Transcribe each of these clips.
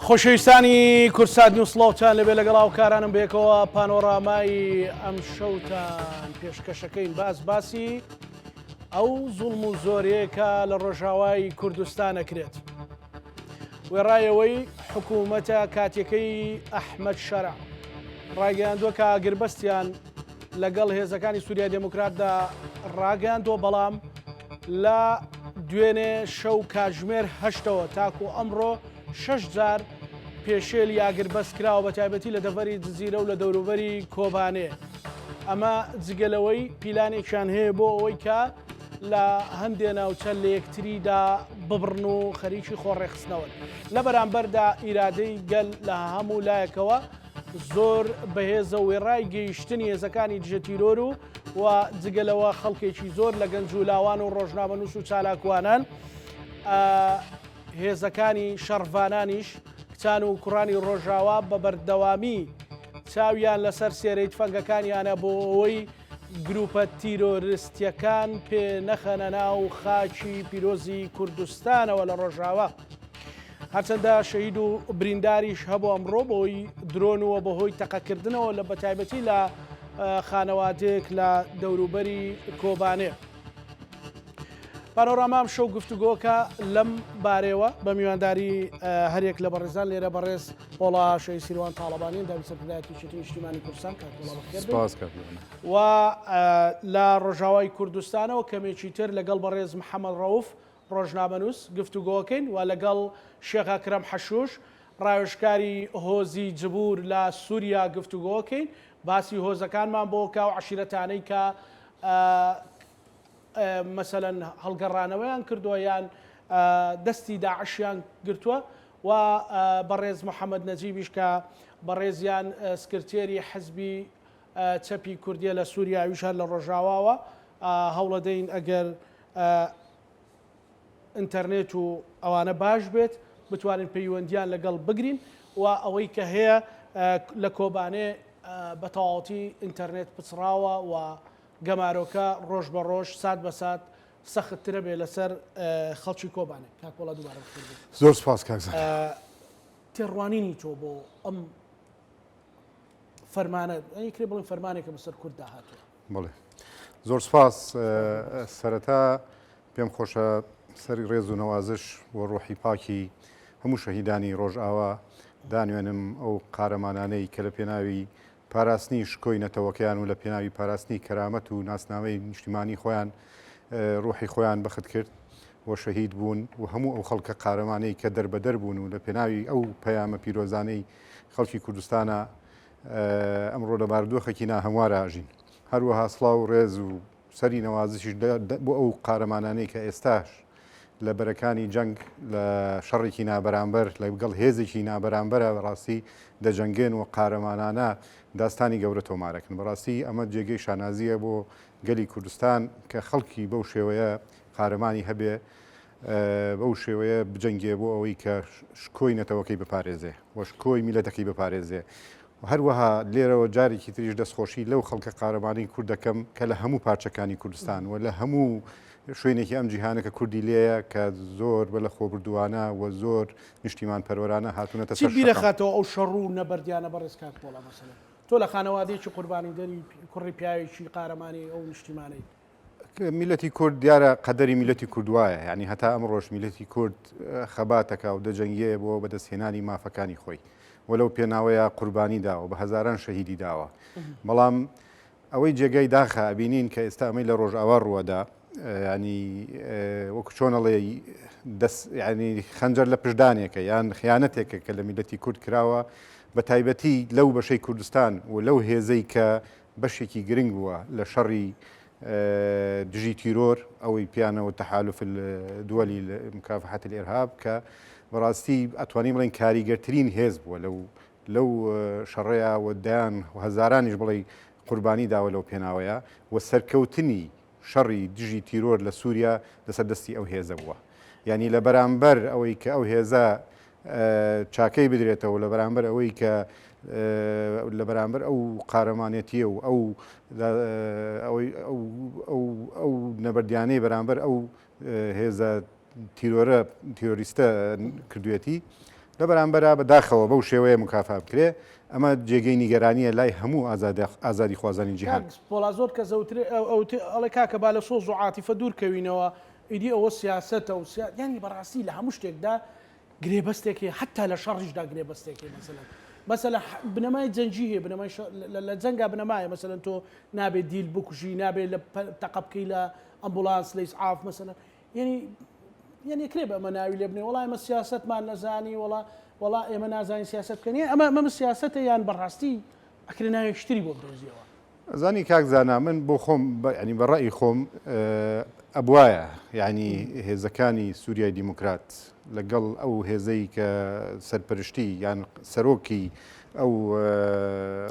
خۆشەویستانی کورسات نیوسڵاوتان لەبێ لەگەڵاو کارانم بێکەوە پانۆرامای ئەم شەوتان پێشکەشەکەین باسی ئەو زوڵم و زۆریەکە لە ڕۆژاوای کوردستان ئەکرێت. وێڕایەوەی حکوومەتە کاتێکەی ئەحمەد شەرع ڕاگەیاندووە کە ئاگربەستیان لەگەڵ هێزەکانی سووریا دموکراتدا ڕاگەیاندووە، بەڵام لە دوێنێ شەو کاتژمێر 8ەوە تاکو ئەمڕۆ 6 جار پێشێلی ئاگربەست کراوە، بە تایبەتی لە دەڤەری جزیرە و لە دەوروبەری کۆبانێ. ئەمە جگەلەوەی پیلانێکیان هەیە بۆ ئەوەی کە لە هەندێ ناوچە لە یەکتریدا ببڕن و خەریکی خۆڕێخستنەوە. لە بەرامبەردا ئیرادەی گەل لە هەموو لایەکەوە زۆر بەهێزە و وێڕای گەیشتنی هێزەکانی دژە تیرۆر و جگەلەوە خەڵکێکی زۆر لە گەنج و لاوان و ڕۆژنامەنووس و چالاکوانان هێزەکانی شەڕڤانانیش کچان و کوڕانی ڕۆژاوا بە بەردەوامی چاویان لەسەر سێرەی تفەنگەکانیانە بۆ ئەوەی گروپە تیرۆریستیەکان پێ نەخەنە ناو خاچی پیرۆزی کوردستانەوە لە ڕۆژاوا. هەرچەندە شەهید و برینداریش هەبوو ئەمڕۆ بۆی درۆنەوە بەهۆی تەقەکردنەوە لە بەتایبەتی لە خانەوادێک لە دەوروبەری کۆبانێ. پانۆرامام شەو گفتوگۆکە لەم بارەوە بە میوانداری هەرێک لە بەڕێزان لێرە بەڕێز ئۆڵا شەی سیروان تاڵەبانیان داوی سەرکردایەتی شێتی نیشتیمانی کوردستان و لە ڕۆژاوای کوردستانەوە کەمێکی تر لەگەڵ بەڕێز محەممەد ڕەوف ڕۆژنامەنووس گفتوگۆکەین و لەگەڵ شێخ ئەکرەم حەشوش ڕاوێژکاری هۆزی جبور لە سووریا گفتوگۆکەین، باسی هۆزەکانمان بۆکە و عشیرەتانەی کە مەسەلەن هەڵگەڕانەوەیان کردووە یان دەستی داعشیان گرتووە و بەڕێز محەممەد نەجیبیش کە بەڕێزیان سکرتێری حەزبی چەپی کوردیە لە سووریاویش هەر لە ڕۆژاواوە هەوڵەدەین ئەگەر ئینتەرنێت و ئەوانە باش بێت بتوانین پەیوەندیان لەگەڵ بگرین و ئەوەی کە هەیە لە کۆبانێ بە تەواوەتی ئینتەرنێت پچراوە و گەمارۆکە ڕۆژ بە ڕۆژ سات بە سات سەختترە بێ لەسەر خەڵکی کۆبانێ. کاکۆڵا دووبارە زۆر سپاس کاکزان. تێڕوانینی تۆ بۆ ئەم فەرمانە کرێ بڵین فەرمانێکە بەسەر کورددا هاتووە. بڵێ زۆر سپاس. سەرەتا پێم خۆشە سەری ڕێز و نەوازش بۆ ڕۆحی پاکی هەموو شەهیدانی ڕۆژئاوا دانوێنم ئەو قارەمانانەی کە لە پێناوی پاراستنی شکۆی نەتەوەکەیان و لە پێناوی پاراستنی کەرامەت و ناسنامەی نیشتیمانی خۆیان ڕۆحی خۆیان بەخت کرد و شەهید بوون و هەموو ئەو خەڵکە قارەمانەی کە دەربەدەر بوون و لە پێناوی ئەو پەیامە پیرۆزانەی خەڵکی کوردستانە ئەمڕۆ لە باردۆخێکی ناهەموارە ئاژین. هەروەها سڵاو و ڕێز و سەری نەوازشی بۆ ئەو قارەمانانەی کە ئێستاش لە بەرەکانی جەنگ لە شەڕێکی نابەرامبەر لەگەڵ هێزێکی نابەرامبەرە بەڕاستی دەجەنگێن و قارەمانانە داستانی گەورە تۆمارەکەن. بەڕاستی ئەمە جێگەی شانازیە بۆ گەلی کوردستان کە خەڵکی بەو شێوەیە قارەمانی هەبێ بەو شێوەیە بجەنگێ بۆ ئەوەی کە شکۆی نەتەوەکەی بپارێزێ و شکۆی میلەتەکەی بپارێزێ. هەروەها لێرەوە جارێکی تریش دەستخۆشی لەو خەڵکە قارەمانی کوردەکەم کە لە هەموو پارچەکانی کوردستان و لە هەموو شوێنێکی ئەم جیهانەکە کوردی لێیە کە زۆر بە لە خۆبردووانە و زۆر نیشتیمان پەروەرانە هاتوونەتە چی بیرەخاتەوە ئەو شەڕ و نەبەردیانە بەڕێز کاکۆڵا مەسەلەن تۆ لە خانەوادەیەکی قوربانی دەری کوڕی پیاوێکی قارەمانی ئەو نیشتیمانەی میلەتی کورد دیارە قەدەری میلەتی کوردوایە، یعنی هەتا ئەمڕۆژ میلەتی کورد خەباتەکە و دەجەنگێ بۆ بەدەستهێنانی مافەکانی خۆی وەلەو پێناوەیە قوربانی داوە بە هەزاران شەهیدی داوە. بەڵام ئەوەی جێگەی داخە ئەبینین کە ئێستا ئەمەی لە ڕۆژئاوا ڕووەدا ینی وەکو چۆنەڵێ ینی خەنجەر لە پشدانێکە یان خیانەتێکە کە لە میلەتی کورد کراوە بە تایبەتی لەو بەشەی کوردستان و لەو هێزەی کە بەشێکی گرنگ بووە لە شەڕی دژی تیرۆر ئەوەی پیانەوە تەحالف دووەلی مکافحەت الئێرهاب کە بەڕاستی ئەتوانین بڵێن کاریگەرترین هێز بووە لەو شەڕەیە و دایان و هەزارانیش بڵێ قوربانی داوە لەو پێناوەیە و سەرکەوتنی شەڕی دژی تیرۆر لە سووریا لەسەر دەستی ئەو هێزە بووە. یعنی لە بەرامبەر ئەوەی کە ئەو هێزە چاکەی بدرێتەوە لە بەرامبەر ئەوەی کە لە بەرامبەر ئەو قارەمانێتیە و ئەو نەبەردیانەی بەرامبەر ئەو هێزە تیرۆریستە کردوێتی لە بەرامبەر بەداخەوە بەو شێوەیە مکافا بکرێ ئەمە جێگەی نیگەرانیە لای هەموو ئازادی خوازانی جیهان. پۆلا زۆر کە ئەڵێ کاکە با لە سۆز و عاتیفە دوورکەوینەوە ئیدی ئەوە سیاسەتە و ینی بەڕاستی لە هەموو شتێکدا گرێبەستێکی حتا لە شەڕیشدا گرێبەستێکی مەسەلەن بنەمای جەنجی هەیە بنەمای لە جەنگا بنەمایە مەسەلەن تۆ نابێت دیل بکوژی نابێت لە تەقە بکەی لە ئەمبولانس لە ئیسعاف مەسەلەن یعنی کرێ بە ئەمە ناوی لێ بنێ وڵای ئمە سیاسەتمان نەزانی وڵا ئێمە نازانین سیاست بکەنی ئەمە سیاسەتە یان بەڕاستی ئەکرێ ناوێشتری بۆ بدۆزیەوە. زانی کاک زانا من بۆ خۆم ینی بەڕای خۆم ئەبوایە یعنی هێزەکانی سووریای دیموکرات لەگەڵ ئەو هێزەی کە سەرپەرشتی یان سەرۆکی ئەو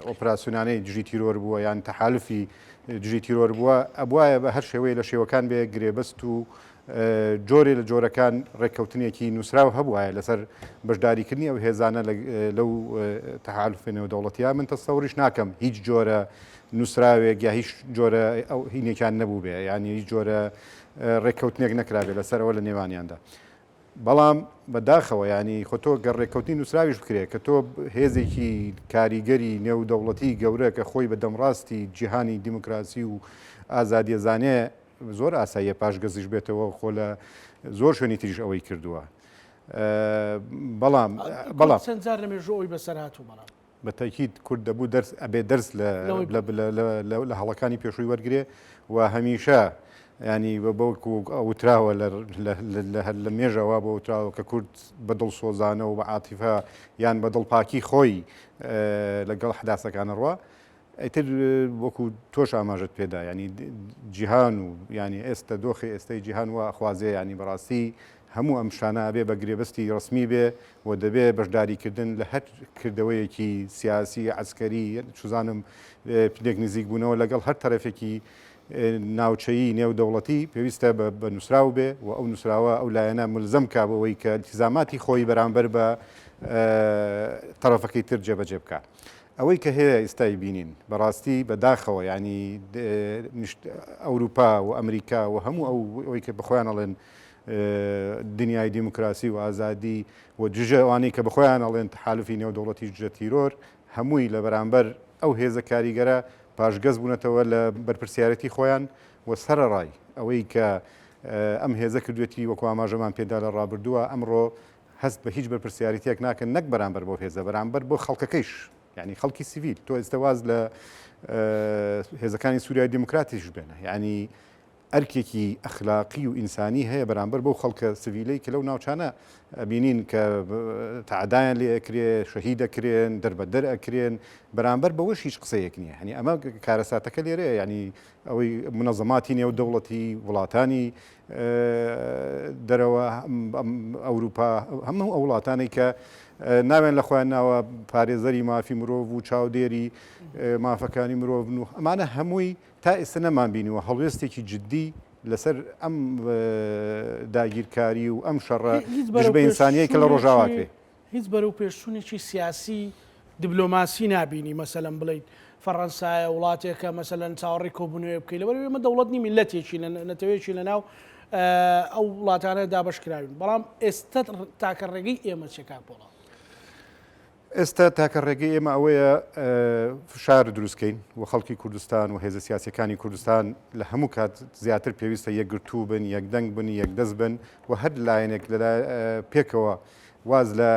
ئۆپراسیۆنانەی دژی تیرۆر بووە یان تەحالفی دژی تیرۆر بووە ئەبوایە بە هەر شێوەیە لە شێوەکان بێ گرێبەست و جۆرێ لە جۆرەکان ڕێککەوتنێکی نووسراو هەبوایە لەسەر بەشداریکردنی ئەو هێزانە لەو تەحالفێنەوە دەوڵەتیان من تەسەوریش ناکەم هیچ جۆرە نووسراوێک یا هیچ جۆرە ئەو هینێکیان نەبوو بێ ینی هیچ جۆرە ڕێککەوتنێک نەکرابێت لەسەرەوە لە نێوانیاندا. بەڵام بەداخەوە ینی خۆ تۆ گەڕ ڕێککەوتنی نووسراویش بکرێت کە تۆ هێزێکی کاریگەری نێودەوڵەتی گەورە کە خۆی بە دەمڕاستی جیهانی دیموکراسی و ئازادیە زانێ زۆر ئاساییە پاش گەزیش بێتەوە خۆ لە زۆر شوێنی تریش ئەوەی کردووە. بەڵام چەند جار لەمێژۆ ئەوی بەسەر هاتوو بەڵام بە تاکید کورد دەبوو ئەبێ دەرس لە هەڵەکانی پێشووی وەرگێ و هەمیشە ینی بەوەکو وتراوە لە مێژەوە بە وتراوە کە کورد بەدڵ سۆزانە و بە عاتیفە یان بە دڵپاکی خۆی لەگەڵ حداسەکان ڕوا ئەیتر وەکو تۆش ئاماژت پێدا ینی جیهان و ینی ئێستا دۆخی ئێستای جیهان وە خوازێ ینی بەڕاستی هەموو ئەم شانە ئەبێ بە گرێبەستی ڕسمی بێ و دەبێ بەشداریکردن لە هەر کردەوەیەکی سیاسی عسکەری چزانم پلێک نزیک بوونەوە لەگەڵ هەر تەرەفێکی ناوچەیی نێودەوڵەتی پێویستە بە نووسراو بێ و ئەو نووسراوە ئەو لایەنە ملزەم کا بەوەی کە التیزاماتی خۆی بەرامبەر بە تەرەفەکەی تر جێبەجێ بکات. ئەوەی کە هەیە ئێستای بینین بەڕاستی بەداخەوە ینی ئەوروپا و ئەمریکا و هەموو ئەوەی کە بەخۆیان ئەڵێن دنیای دیموکراسی و ئازادی و جژە ئەوانەی کە بەخۆیان ئەڵێن تەحالفی نێودەوڵەتی جژە تیرۆر هەمووی لە بەرامبەر ئەو هێزە کاریگەرە پاشگەز بوونەتەوە لە بەرپرسیارەتی خۆیان و سەرڕای ئەوەی کە ئەم هێزە کردوێتی وەکو ئاماژەمان پێدا لە ڕابردووە ئەمڕۆ هەست بە هیچ بەرپرسیارەتێک ناکەن نەک بەرامبەر بۆ هێزە بەرامبەر بۆ خەڵکەکەیش ینی خەڵکی سیڤیل تۆ ئێستاواز لە هێزەکانی سووریای دیموکراتیش بێنە ینی ئەرکێکی ئەخلاقی و ئینسانی هەیە بەرامبەر بۆ خەڵکە سڤیلەی کە لەو ناوچانە بینین کە تعدایان لێ ئەکرێ شەهید دەکرێن دەربەدەر ئەکرێن بەرامبەر بەوەش هیچ قسەیەک نییە هەنی ئەمە کارەساتەکە لێرەیە ینی ئەوەی منەظەماتی نێودەوڵەتی وڵاتانی دەرەوە ئەوروپا هەموو ئەو وڵاتانەی کە ناوێن لە خۆیان ناوە پارێزەری مافی مرۆڤ و چاودێری مافەکانی مرۆڤن و ئەمانە هەمووی تا ئێستا نەمان بینیوە هەڵوێستێکی جددی لەسەر ئەم داگیرکاری و ئەم شەڕە دژبە ئینسانیەی کە لە ڕۆژاوا کرێ هیچ بەرەو پێشچوونێکی سیاسی دیبلۆماسی نبینی مەسەلەن بڵیت فەڕەنسایە وڵاتێکە مەسەلەن چاوەڕێی کۆبوونەوە بکەیت لەبەر ئێمە دەوڵەت نی میلەتێکی نەتەوەیەکی لەناو ئەو وڵاتانە دابەشکراوین بەڵام ئێستا تاکە ڕێگەی ئێمە چێکا بۆڵە ئێستا تاکە ڕێگەی ئێمە ئەوەیە فشار دروستکەین و خەڵکی کوردستان و هێزە سیاسەکانی کوردستان لە هەموو کات زیاتر پێویستە یەکگرتوو بن یەکدەنگ بن یەکدەست بن و هەر لایەنێک پێکەوە واز لە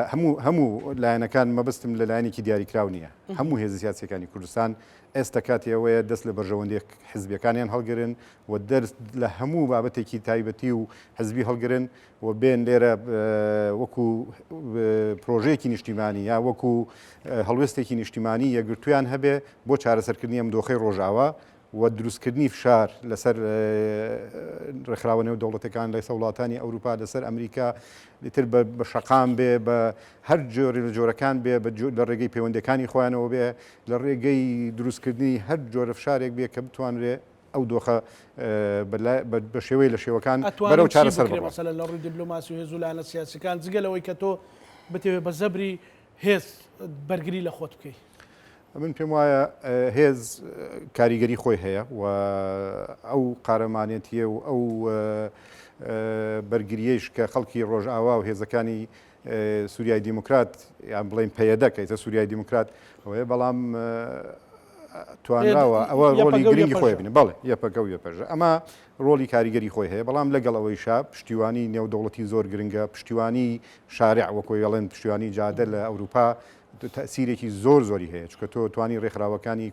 هەموو لایەنەکان مەبەستم لە لایەنێکی دیاریکراو نییە هەموو هێزە سیاسەکانی کوردستان ئێستا کاتی ئەوەیە دەست لە بەرژەوەندی حزبیەکانیان هەڵگرن و دەرس لە هەموو بابەتێکی تایبەتی و حزبی هەڵگرن و بێن لێرە وەکو پرۆژەیەکی نیشتیمانی یا وەکو هەڵوێستێکی نیشتیمانی یەکگرتویان هەبێ بۆ چارەسەرکردنی ئەم دۆخەی ڕۆژاوە و دروستکردنی فشار لەسەر ڕێکخراوە نێودەوڵەتەکان لە وڵاتانی ئەوروپا لەسەر ئەمریکا لێتر بە شەقام بێ بە هەر جۆری لە جۆرەکان بێ لە ڕێگەی پەیوەندەکانی خۆیانەوە بێ لە ڕێگەی دروستکردنی هەر جۆرە فشارێک بێ کە بتوانرێ ئەو دۆخە بە شێوەی لە شێوەکان بەرەو چارەسەر بڕۆ لە ڕووی دیبلۆماسی و هێزوولانە سیاسەکان جگەلەوەی کە تۆ بتێ بە زەبری هێز بەرگری لە خۆت بکەیت من پێم وایە هێز کاریگەری خۆی هەیە و ئەو قارەمانێتیە و ئەو بەرگریەیش کە خەڵکی ڕۆژئاوا و هێزەکانی سووریای دیموکرات یان بڵێن پەیەدەکەیتە سووریای دیموکرات ئەوەیە بەڵام توانراوە ئەوە ڕۆلی گرنگی خۆی بینێ بەڵێ یەپەکە و یەپەژە ئەمە ڕۆلی کاریگەری خۆی هەیە بەڵام لەگەڵ ئەوەیشا پشتیوانی نێودەوڵەتی زۆر گرنگە پشتیوانی شارع وەکۆی ئەڵێن پشتیوانی جادە لە ئەوروپا تەسیرێکی زۆری هەیە چکە تۆ توانی ڕێکخراوەکانی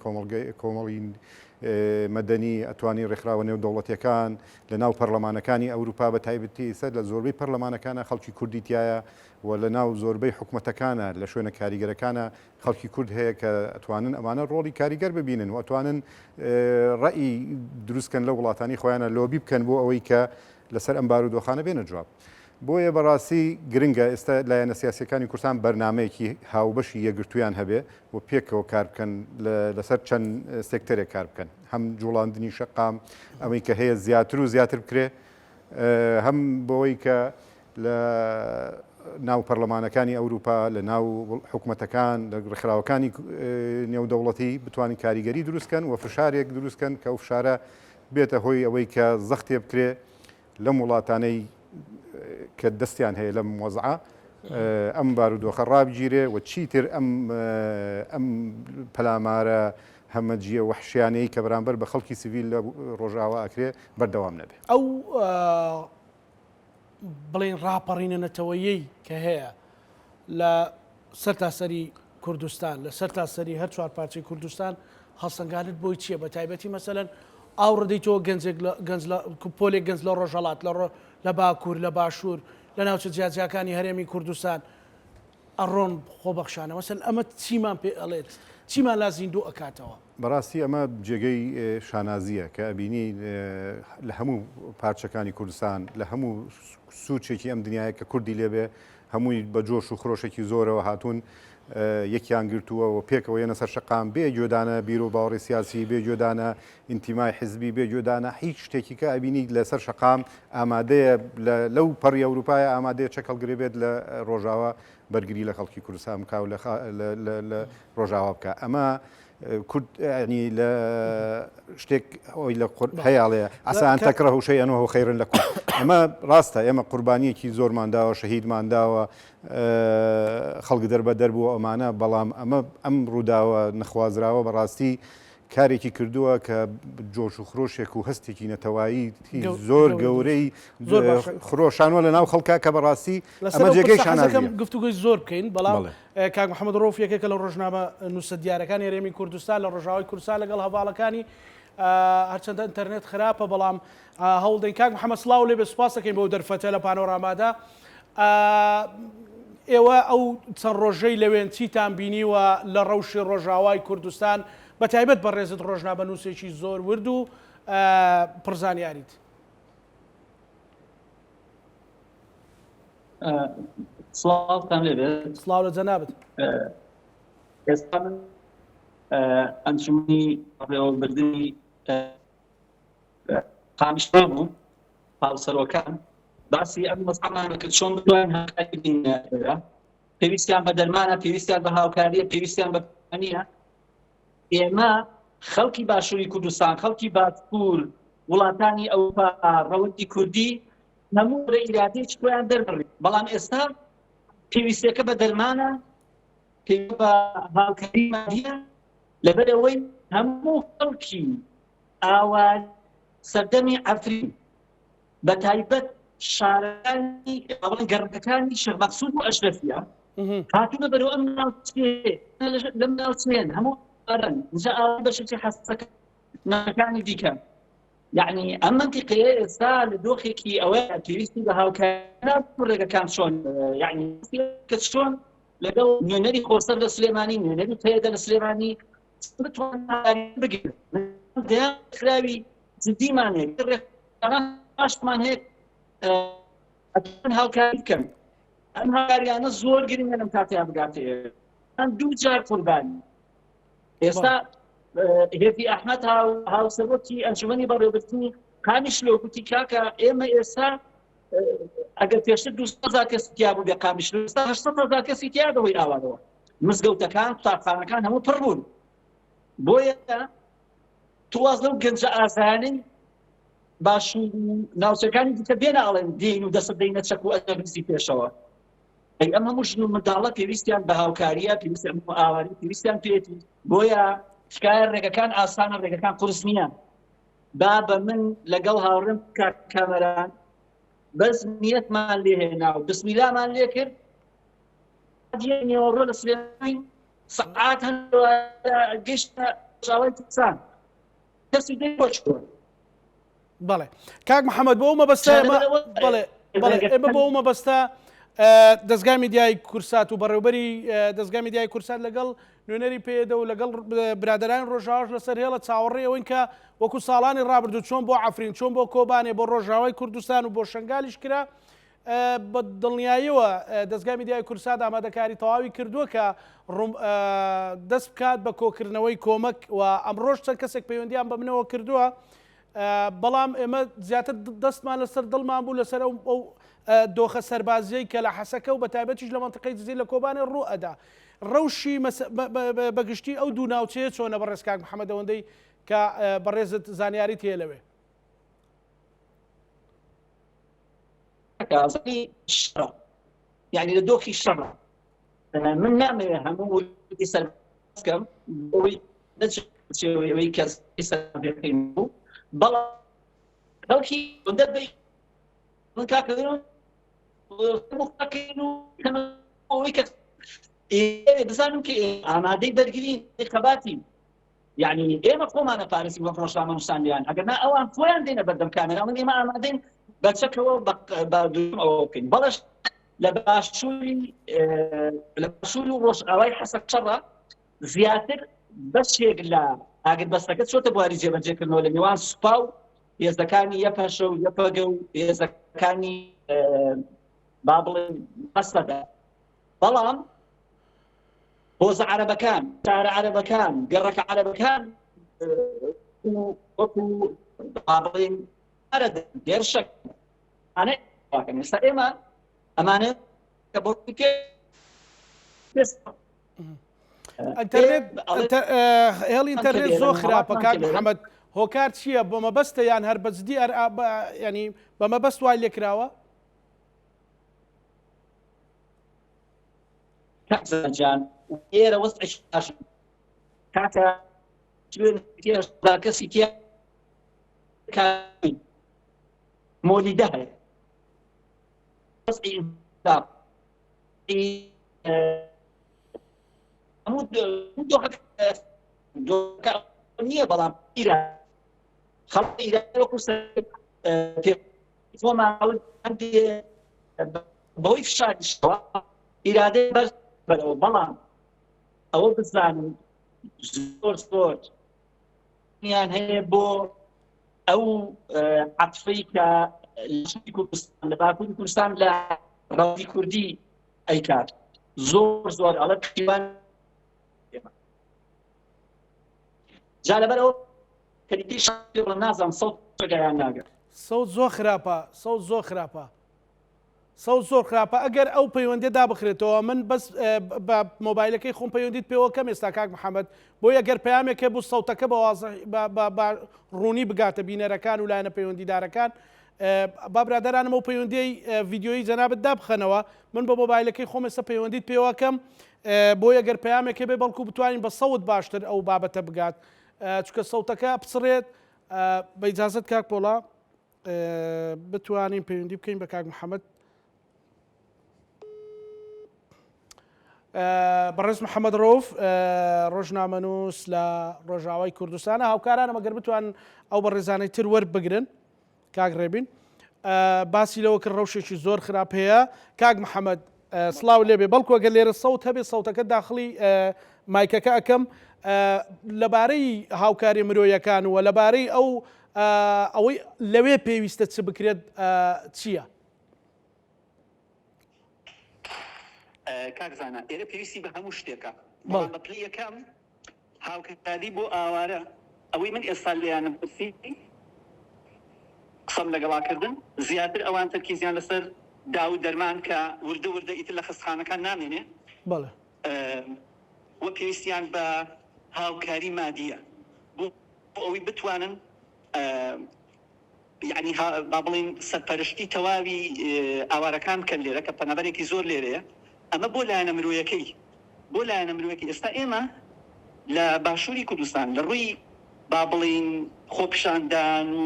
کۆمەڵی مەدەنی ئەتوانی ڕێکخراوە نێودەوڵەتیەکان لە ناو پەرلەمانەکانی ئەوروپا بە تایبەتی سەر لە زۆربەی پەرلەمانەکانە خەڵکی کوردی تایە و لە ناو زۆربەی حکوومەتەکانە لە شوێنە کاریگەرەکانە خەڵکی کورد هەیە کە ئەتوانن ئەمانە ڕۆڵی کاریگەر ببینن و ئەتوانن ڕەئی دروستکەن لە وڵاتانی خۆیانە لۆبی بکەن بۆ ئەوەی کە لەسەر ئەم بارودۆخانە بێنە جواب. بۆیە بەڕاستی گرنگە ئێستا لایەنە سیاسەکانی کوردستان بەرنمەیەکی هاوبەشی یەکگرتویان هەبێ و پێکەوە کار بکەن لەسەر چەند سێکتەرێک کار بکەن هەم جوڵاندنی شەقام ئەوەی کە هەیە زیاتر و زیاتر بکرێ هەم بۆەوەی کە لە ناو پەرلەمانەکانی ئەوروپا لە ناو حکوومەتەکان لە ڕێکخراوەکانی نێودەوڵەتی بتوانین کاریگەری دروستکەن و فشارێک دروستکەن کە ئەو فشارە بێتە هۆی ئەوەی کە زەختێ بکرێ لەم وڵاتانەی کە دەستیان هەیە لەم وەزعە ئەم بارودۆخە ڕابگیرێ و چیتر ئەم پەلامارە هەمەجیە وحشیانەی کە بەرامبەر بە خەڵکی سیڤیل لە ڕۆژاوا ئەکرێ بەردەوام نەبێ. ئەو بڵێن ڕاپەڕینەتەوەیەی کە هەیە لە سەرتاسەری کوردستان لە سەرتاسەری هەر چوار پارچەی کوردستان هەڵسەنگانت بۆی چییە بە تایبەتی مەسەلەن ئاو ڕدەیتەوە پۆلێک گەنج لە ڕۆژهەڵات لە باکوور لە باشوور لە ناوچە جیاجیەکانی هەرێمی کوردستان ئەڕۆن خۆبەخشانە مەسەن ئەمە چیمان پێ ئەڵێت چیمان لا زیندوو ئەکاتەوە؟ بەڕاستی ئەمە جێگەی شانازیە کە ئەبینی لە هەموو پارچەکانی کوردستان لە هەموو سوچێکی ئەم دنیاە کە کوردی لێبێ هەمووی بە جۆش و خرۆشێکی زۆرەوە هاتوون یەکیان گرتووە و پێکەوە یەنە سەر شەقام بێ جۆدانە بیر و باوەڕی سیاسی بێ جۆدانە ئینتیمای حزبی بێ جۆدانە هیچ شتێکی کە ئەبینی لەسەر شەقام ئامادەیە لەو پەڕی ئەوروپایە ئامادەیە چەکەڵگرێ بێت لە ڕۆژاوا بەرگری لە خەڵکی کوردستان بکاو لە ڕۆژاوا بکە ئەمە ینی لە شتێک ئەوی لە هەیاڵەیە ئاسان تەکڕە و شەیئەنەوە خەیرن لە کورد ئەمە ڕاستە ئێمە قوربانیەکی زۆرمانداوە شەهیدمانداوە خەڵک دەربە دەربووە ئەمانە بەڵام ئەم ڕووداوە نەخوازراوە بەڕاستی کارێکی کردووە کە جۆش و خرۆشێک و هەستێکی نەتەوایی زۆر گەورەی خرۆشانوە لە ناو خەڵکا کە بەڕاستی ئەمە جێگەی شانازیە گفتوگوی زۆر بکەین بەڵام کاک محەممەد ڕۆف یەکێکە لە ڕۆژنامە نووسە دیارەکانی هەرێمی کوردستان لە ڕۆژاوای کوردستان لەگەڵ هەواڵەکانی هەرچەندە ئینتەرنێت خراپە بەڵام هەوڵدەین کاک محەممەد سڵاو لێ بێ سوپاس دەکەین بەو دەرفەتە لە پانۆرامادا ئێوە ئەو چەند ڕۆژەی لەوێن چیتان بینیوە لە ڕەوشی ڕۆژاوای کوردستان بە تایبەت بە ڕێزت ڕۆژنامە نووسێکی زۆر ورد و پڕزانیاریت. سڵاوتان لێبێت. سڵاو لە جەنابەت. ئێستا من ئەنجومەنی ڕێوەبردننی قامیشتۆ بووم پاڵسەرۆکان باسی ئەم مەسەڵانە کرد چۆن بتوانین هاوکاری بکەین پێویستیان بە دەرمانە پێویستیان بە هاوکاریە پێویستیان بە پەنیە ئێمە خەڵکی باشووری کوردستان خەڵکی باشوور وڵاتانی ئەوروپا ڕەوەندی کوردی هەموو بە ئیرادەیەکی خۆیان دەربڕین بەڵام ئێستا پێویستیەکە بە دەرمانە پێویست بە هاوکاری مادیە لەبەر ئەوەی هەموو خەڵکی ئاوای سەردەمی عەفرین بە تایبەت شارەکانی گەڕەکەکانی شێخ مەقسوود و ئەشرەفیە هاتوونە بەرەو ئەم لەم ناوچەیان هەموو نجا ئاوای بەشێکی حەسەکانی دیکە یعنی ئەم منتیقەیە ئێستا لە دۆخێکی ئەوەیە پێویستی بە هاوکاری ڕێگەکان چۆن یعنی کە چۆن لەگەڵ نوێنەری خۆسەر لە سلێمانی نوێنەری پەیەدە لە سلێمانی بتوانین بگرن خراوی جدیمان هەیە پاشمان هەیە هاوکاری بکەن ئەم هاوکاریانە زۆر گرنگە لەم کاتیان بگاتەوە ئەم دوو جار قوربانی ئێستا هێفی ئەحمەد هاوسەرۆکی ئەنجومەنی بەڕێوەبردننی قامیشلۆ گوتی کاکە ئێمە ئێستا ئەگەر پێشتر 200,000 کەسی تیا بوو بێ قامیشلۆ ئێستا 800,000 کەسی تیا بەهۆی ئاوانەوە مزگەوتەکان قوتابخانەکان هەموو پڕ بوون بۆیە تواز لەو گەنجە ئازانەی باش ناوچەکانی دیکە بێناڵێن دین و دەسە دەینە چەک و ئەنەبیزی پێشەوە ئەی ئەم هەموو ژن و منداڵە پێویستیان بە هاوکاریە پێویستیان بە ئاواری پێویستیان پێێتی بۆیە تکایە ڕێگەکان ئاسانە ڕێگەکان قورس نییە با بە من لەگەڵ هاوڕێم کامەران بەس نیەتمان لێ هێنا و بسمیلامان لێ کرد نیوەڕۆ لە سلێمانی سەعات گەشتە ژاوای کوردستان کەسی دەی بۆ چۆن بەڵێ کاک محەممەد بۆ مەبەستە بڵێ ئێمە بۆ مەبەستە دەستگای میدیای کورسات و بەڕێوبەری دەستگای میدیای کورسات لەگەڵ نوێنەری پێدە و لەگەڵ برادران ڕۆژاواش لەسەر هێڵە چاوەڕێ ئەوەین کە وەکو ساڵانی ڕابردوو چۆن بۆ عەفرین چۆن بۆ کۆبانێ بۆ ڕۆژاوای کوردستان و بۆ شنگالیش کرا بە دڵنیاییەوە دەستگای میدیای کورسات ئامادەکاری تەواوی کردووە کە دەست بکات بە کۆکردنەوەی کۆمەک و ئەمڕۆژ چەند کەسێک پەیوەندیان بە منەوە کردووە بەڵام ئێمە زیاتر دەستمان لەسەر دڵمان بوو لەسەر ئەو دۆخە سەربازیەی کە لە حەسەکە و بە تایبەتیش لە مەنتقەی جزیر لە کۆبانێ ڕوو ئەدا ڕەوشی بەگشتی ئەو دوو ناوچەیە چۆنە بەڕێز کاک محەممەد ئەوەندەی کە بەڕێزت زانیاری تێ لەوێ یعنی لە دۆخی شەڕە من نامەوێت هەموو سەرکەم بۆی نەچەوەی کەس سەرەکەین بوو بەڵام خەڵکی دەبێ من کاکەین و دەزانم کە ئامادەی بەرگرین خەباتی یعنی ئێمە خۆمانە پارێزی وەک ڕۆژنامە نووساندیان ئەگەر ئەوان خۆیان دێنە بەردەم کامێرا من ئێمە ئامادەین بەچەکەوە بە دووم ئەوە بکەین بەڵەش لە باشووری و ڕۆژئاوای حەسەک شەڕە زیاتر بەشێک لە ئاگربەستەکە چۆتە بواری جێبەجێکردنەوە لە نێوان سوپا و هێزەکانی یەپەشە و یەپەگە و هێزەکانی با بڵێن هەستەدا بەڵام هۆزە عەرەبەکان شارە عەرەبەکان گەڕەکە عەرەبەکان وەکو با بڵێن دێرشەک ئێستا ئێمە ئەمانە کە بۆ هێڵی ئینتەرنێت زۆر خراپە کاک محەممەد هۆکار چییە بۆ مەبەستە یان هەر بەجددی ینی بە مەبەست وای لێکراوە جان ئێرە وەستعش کاتە کەسی تێ مۆلیدە هەیە نییە بەڵام ئیران خەڵک ئیران بەوەی فشاریشەوە ئیرادەی بەرز بەرەوە بەڵام ئەوە بزانن زۆر یان هەیە بۆ ئەو عەتفەی کە کوردستان لە باکووری کوردستان لە ڕاوی کوردی ئەیکات زۆر ئەڵە پیوان جا لەبەرەوە کەلیتی شڵ نازانم سەوت گەیان ناگەر سەوت زۆر خراپە سەوت زۆر خراپە ئەگەر ئەو پەیوەندی دابخرێتەوە من بەس بە مۆبایلەکەی خۆم پەیوەندیت پێوە کەم ئێستا کاک محەممەد بۆی ئەگەر پەیامێکە بوو سەوتەکە بە ڕوونی بگاتە بینەرەکان و لایەنە پەیوەندیدارەکان با برادرانم ئەو پەیوەندیی ڤیددیۆی جەنابەت دابخەنەوە من بە مۆبایلەکەی خۆم ئێستا پەیوەندیت پێوە کەم بۆی ئەگەر پەیامێکە بێ بەڵکو بتوانین بە سەوت باشتر ئەو بابەتە بگات چکە سەوتەکە بچڕێت بە ئیجازەت کاک پۆڵا بتوانین پەیوەندی بکەین بە کاک محەممەد بەڕێز محەممەد ڕۆف ڕۆژنامەنووس لە ڕۆژاوای کوردستانە هاوکارانە مەگەر بتوان ئەو بە ڕێزانەی تر وەربگرن کاک ڕێبین باسی لەوە کرد ڕەوشێکی زۆر خراپ هەیە کاک محەممەد سڵاو لێبێ بەڵکو ئەگەر لێرە سەوت هەبێت سەوتەکە داخلی مایکەکە ئەەکەم لەبارەی هاوکاری مرۆیەکان و لەبارەی ئەوەی لەوێ پێویستە چ بکرێت چییە؟ کاکزانە ئێرە پێویستی بە هەموو شتێکە بەڵام بە پلەی یەکەم هاوکاری بۆ ئاوارە ئەوەی من ئێستا لێیانم پرسی قسەم لەگەڵاکردن زیاتر ئەوان تەرکیزیان لەسەر داو دەرمان کە وردە ئیتر لە خستخانەکان نامێنێ بەڵێ وە پێویستیان بە هاوکاری مادیە بۆ ئەوەی بتوانن یعنی با بڵین سەرپەرشتی تەواوی ئاوارەکان بکەن لێرە کە پەنابەرێکی زۆر لێرەیە ئەمە بۆ لایەنە مرۆیەکەی ئێستا ئێمە لە باشووری کوردستان لە ڕووی با بڵین خۆپیشاندان و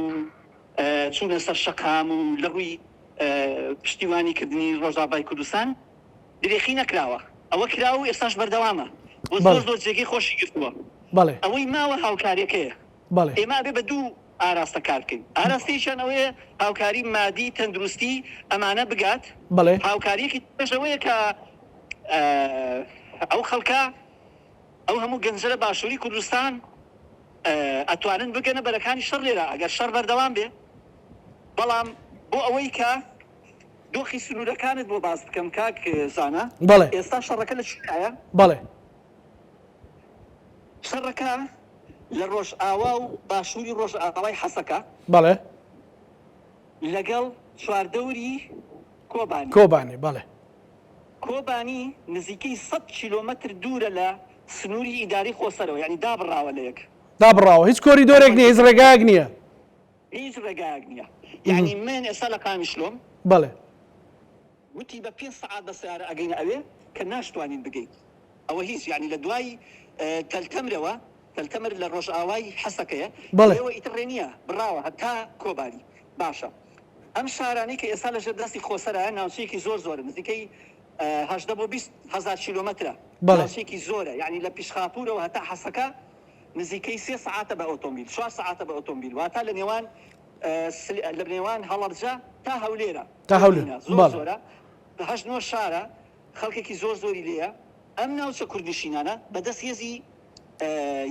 چوونە سەر شەقام و لە ڕووی پشتیوانیکردنی ڕۆژاوای کوردستان درێخی نەکراوە ئەوە کراوە و ئێستاش بەردەوامە بۆ زۆر جێگەی خۆشی گرتووە ئەوەی ماوە هاوکاریەکەیە ئێمە بێ بە دوو ئاراستە کار بکەین ئاراستەیەکیان ئەوەیە هاوکاری مادی تەندروستی ئەمانە بگات هاوکاریەکی پێشەوەیە کە ئەو خەڵکە ئەو هەموو گەنجە باشووری کوردستان ئەتوانن بگەنە بەرەکانی شەڕ لێرە ئەگەر شەڕ بەردەوام بێ بەڵام بۆ ئەوەی کە دۆخی سنوورەکانت بۆ باز بکەم کاک زانە ئێستا شەڕەکە لە چایە شەڕەکە لە ڕۆژئاوا و باشووری ڕۆژئاوای حەسەکە لەگەڵ چواردەوری کۆبانی نزیکەی 100 کیلۆمەتر دوورە لە سنووری ئیداری خۆسەرەوە یعنی دابڕاوە لە یەک هیچ کۆریدۆرێک نییە هیچ ڕێگایەک نییە یعنی من ئێستا لە کامیشلۆم وتی بە 5 سەعات بە سیارە ئەگەینە ئەوێ کە ناشتوانین بگەین ئەوە هیچ یعنی لە دوای تەلتەمر لە ڕۆژئاوای حەسەکەیە ئێوە ئیتر نییە بڕاوە هەتا کۆبانی باشە ئەم شارانەی کە ئێستا لەژێر دەستی خۆسەرە ناوچەیەکی زۆر نزیکەی 18 بۆ 20,000 کیلۆمەترە ناوچەیەکی زۆرە یعنی لە پیشخاپورەوە هەتا حەسەکە نزیکەی 3 سەعاتە بە ئۆتۆمبیل 4 سەعاتە بە ئۆتۆمبیل واتە لە نێوان هەڵەبجە تا هەولێرە زۆرە 8 شارە خەڵکێکی زۆری لێیە ئەم ناوچە کوردنشینانە بەدەست هێزی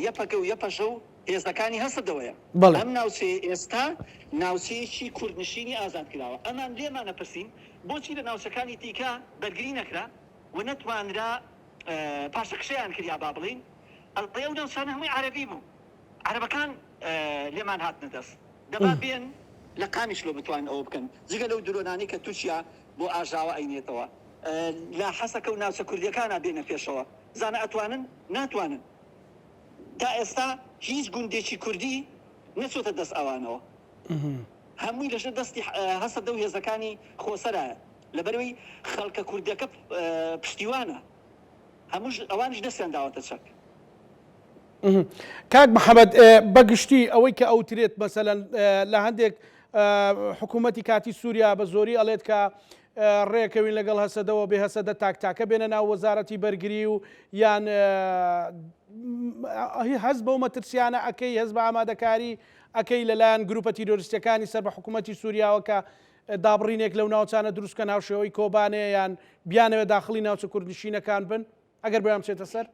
یەپەکە و یەپەشە و هێزەکانی هەسەدەوەیە ئەم ناوچێ ئێستا ناوچەیەکی کوردنشینی ئازاد کراوە ئەمان لێمانە پرسین بۆچی لە ناوچەکانی دیکە بەرگری نەکرا و نەتوانرا پاشەکشەیان کریا با بڵین ئەڵێ و ناوچانە هەمووی عەرەبی بوو عەرەبەکان لێمان هاتنە دەست دەبا بێن لە کامیشلۆ بتوانن ئەوە بکەن جگە لەو درۆنانی کە تووشیا بۆ ئاژاوە ئەینێتەوە لە حەسەکە و ناوچە کوردیەکانە بێنە پێشەوە زانە ئەتوانن ناتوانن تا ئێستا هیچ گوندێکی کوردی نەچۆتە دەست ئەوانەوە هەمووی لەژێر دەستی هەسەدە و هێزەکانی خۆسەرایە لەبەرەوەی خەڵکە کوردەکە پشتیوانە هەمووش ئەوانش دەستیان داوەتە چەک کاک محەممەد بەگشتی ئەوەی کە ئەوترێت مەسەلەن لە هەندێک حکوومەتی کاتی سووریا بە زۆری ئەڵێت کە ڕێکەوین لەگەڵ هەسەدەوە بێ هەسەدە تاکتاکە بێنە ناو وەزارەتی بەرگری و یان هەز بەو مەترسیانە ئەەکەی هەز بە ئامادەکاری ئەەکەی لەلایەن گروپە تیرۆریستەکانی سەر بە حکوومەتی سووریاوە کە دابڕینێک لەو ناوچانە دروستکە ناوشەوەی کۆبانەیە یان بیانەوێت داخلی ناوچە کوردنشینەکان بن ئەگەر بۆیان بچێتە سەر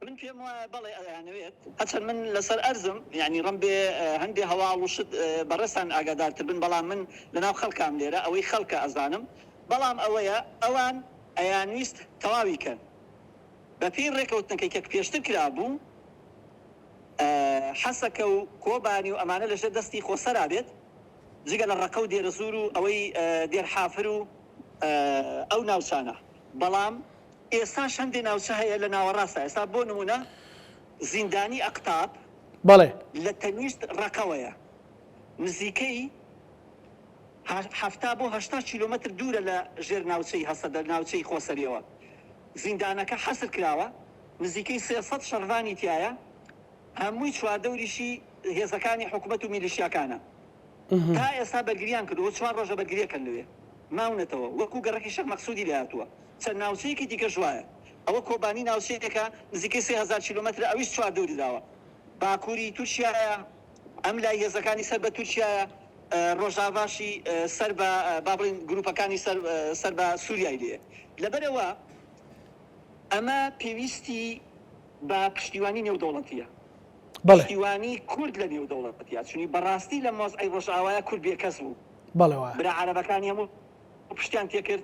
من پێم وایە بەڵێ ئەیانەوێت هەچەند من لەسەر ئەرزم یعنی ڕەم بێ هەندێ هەواڵ وشت بەڕێسان ئاگادارتر بن بەڵام من لەناو خەڵکام لێرە ئەوەی خەڵکە ئەزانم بەڵام ئەوەیە ئەوان ئەیانویست تەواوی کەن بە پێی ڕێکەوتنەکەی کە پێشتر کرابوو حەسەکە و کۆبانی و ئەمانە لەژێر دەستی خۆسەرا بێت جگە لە ڕەقە و دێرەزور و ئەوەی دێرحافر و ئەو ناوچانە بەڵام ئێستاش هەندێک ناوچە هەیە لە ناوەڕاستە ئێستا بۆ نمونە زیندانی ئەقتاب لە تەنویست ڕەقەوەیە نزیکەی 70 بۆ 80 کیلۆمەتر دوورە لە ژێر ناوچەی هەسەدە ناوچەی خۆسەریەوە زیندانەکە حەسر کراوە نزیکەی 300 شەڕوانی تایە هەمووی چواردەوریشی هێزەکانی حکوومەت و میلیشیاکانە تا ئێستا بەرگریان کردووە 4 ڕۆژە بەرگریەکەن لەوێ ماونەتەوە وەکو گەڕەکی شەق مەقسوودی لەهاتووە چەند ناوچەیەکی دیکە ژوایە ئەوە کۆبانی ناوچەیەکە نزیکەی 3000 کیلۆمەتر ئەویش چواردەوری داوە باکووری تورکیایە ئەم لای هێزەکانی سەر بە تورکیایە ڕۆژاواشی سەر بە با بڵین گروپەکانی سەر بە سووریای لێ لەبەرەوە ئەمە پێویستی بە پشتیوانی نێودەوڵەتیە پشتیوانی کورد لە نێودەوڵەتیە چونی بەڕاستی لە مۆزعی ڕۆژئاوایە کورد بێکەس بوو برا عەرەبەکانی هەموو پشتیان تێکرد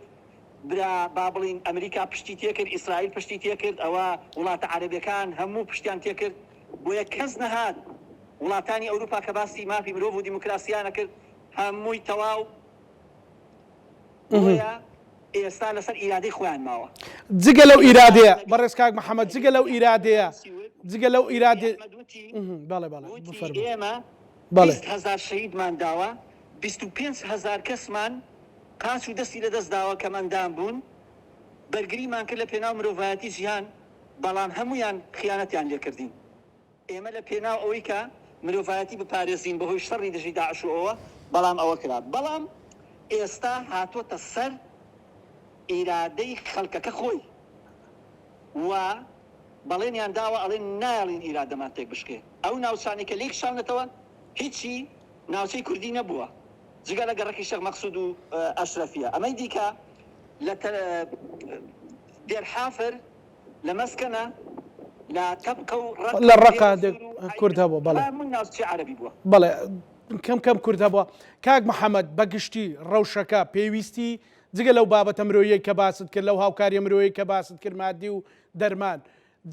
برا با بڵین ئەمریکا پشتی تێکرد ئیسرائیل پشتی تێکرد ئەوە وڵاتە عەرەبیەکان هەموو پشتیان تێکرد بۆیە کەس نەهات وڵاتانی ئەوروپا کە باسی مافی مرۆڤ و دیموکراسیانە کرد هەمووی تەواو بۆیە ئێستا لەسەر ئیرادەی خۆیان ماوە جگە لەو ئیرادەیە بەڕێز کاک محەممەد جگە لەو ئیرادەیە جگە لەو ئیرادێ بەڵێ ئێمە بەڵێ 20,000 شەهیدمان داوە 25,000 کەسمان قاچ و دەستی لەدەست داوە کە مەندان بوون بەرگریمان کرد لە پێناو مرۆڤایەتی ژیان بەڵام هەمویان خیانەتیان لێکردین ئێمە لە پێناو ئەوەی کە مرۆڤایەتی بپارێزین بەهۆی شەڕی دژی داعش و ئەوە بەڵام ئەوە کرا بەڵام ئێستا هاتووەتە سەر ئیرادەی خەڵکەکە خۆی و بەڵێنیان داوە ئەڵێن نایڵین ئیرادەمان تێک بشکێ ئەو ناوچانی کە لێک شانێتەوە هیچی ناوچەی کوردی نەبووە جگە لە گەڕەکی شەخ مەقسوود و ئەشرەفیە ئەمەی دیکە لە دێر حافر لە مەسکەنە لا تەبقە و لە ڕەقا کورد هەبووە بەڵێ من ناوچەی عەرەبی بووە بەڵێ کەم کورد هەبووە کاک محەممەد بەگشتی ڕەوشەکە پێویستی جگە لەو بابەتە مرۆیی کە باست کرد لەو هاوکاری مرۆیی کە باست کرد مادی و دەرمان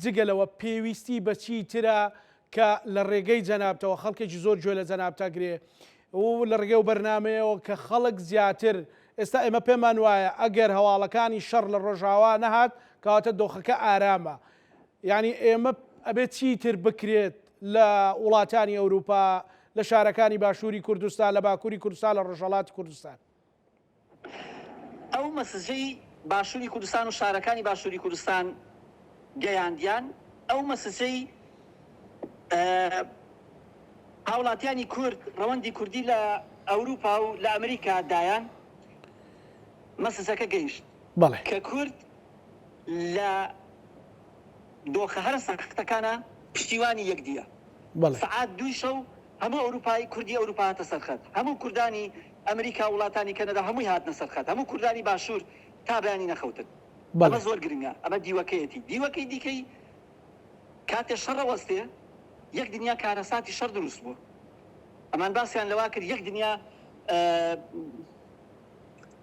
جگە لەوە پێویستی بەچی ترە کە لە ڕێگەی جەنابتەوە خەڵکێکی زۆر گوێ لە جەنابتەگرێ و لە ڕێگەی و بەرنمەیەوە کە خەڵک زیاتر ئێستا ئێمە پێمان وایە ئەگەر هەواڵەکانی شەڕ لە ڕۆژاوا نەهات کەواتە دۆخەکە ئارامە یعنی ئێمە ئەبێت چیتر بکرێت لە وڵاتانی ئەوروپا لە شارەکانی باشووری کوردستان لە باکووری کوردستان لە ڕۆژهەڵاتی کوردستان ئەو مەسجەی باشووری کوردستان و شارەکانی باشووری کوردستان گەیاندیان ئەو مەسجەی هاوڵاتیانی کورد ڕەوەندی کوردی لە ئەوروپا و لە ئەمریکا دایان مەسجەکە گەیشت بەڵێ کە کورد لە دۆخە هەرە سەختەکانە پشتیوانی یەکدیە سعات دوی شەو هەموو ئەوروپای کوردی ئەوروپا هاتە سەرخەت هەموو کوردانی ئەمریکا وڵاتانی کەنەدا هەمووی هاتنە سەرخەت هەموو کوردانی باشوور تا بەیانی نەخەوتن ئەمە زۆر گرنگە ئەمە دیوەکەی دیکەی کاتێ شەڕە وەستێ یەک دنیا کارەساتی شەڕ دروست بووە ئەمان باسییان لەوا کرد یەک دنیا